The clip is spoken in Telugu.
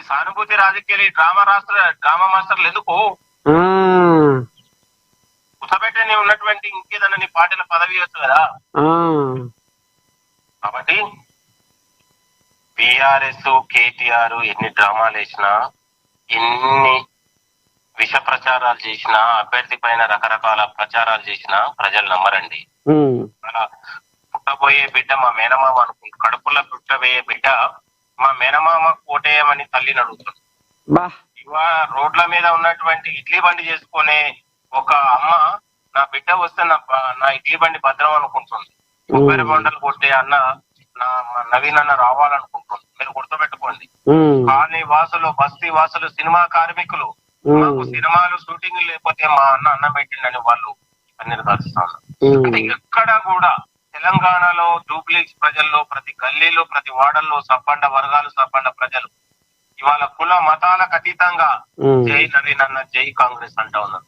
సానుభూతి రాజకీయాలు డ్రామా మాస్టర్లు ఎందుకు ఆ, కుసబెట్టని ఉన్నటువంటి ఇంకేదన్నా నీ పార్టీల పదవి వచ్చు కదా. ఆ, కాబట్టి బీఆర్ఎస్ కేటీఆర్ ఎన్ని డ్రామాలు వేసినా, ఎన్ని విష ప్రచారాలు చేసినా, అభ్యర్థి పైన రకరకాల ప్రచారాలు చేసినా ప్రజలు నమ్మరండి. ఉమ్, అలా పుట్టబోయే బిడ్డ మా మేనమామ అనుకుంటు, కడుపులో పుట్టబోయే బిడ్డ మా మేనమామ కోటేయమని తల్లిని అడుగుతుంది. బా ఇవాళ రోడ్ల మీద ఉన్నటువంటి ఇడ్లీ బండి చేసుకునే ఒక అమ్మ నా బిడ్డ వస్తే నా ఇడ్లీ బండి భద్రం అనుకుంటుంది. కొబ్బరి బొండలు కొట్టే అన్న నా నవీన్ అన్న రావాలనుకుంటుంది. మీరు గుర్తుపెట్టుకోండి. ఉమ్, కాలనీ వాసులు, బస్తీ వాసులు, సినిమా కార్మికులు, మాకు సినిమాలు షూటింగ్ లేకపోతే మా అన్నం పెట్టిండని వాళ్ళు అన్ని కలుస్తాను. అంటే ఎక్కడ కూడా తెలంగాణలో జూబ్లీస్ ప్రజల్లో, ప్రతి గల్లీలో, ప్రతి వాడల్లో సబ్బండ వర్గాలు, సబ్బండ ప్రజలు ఇవాళ కుల మతాలకు అతీతంగా జై నవీన్ అన్న, జై కాంగ్రెస్ అంటా ఉన్నారు.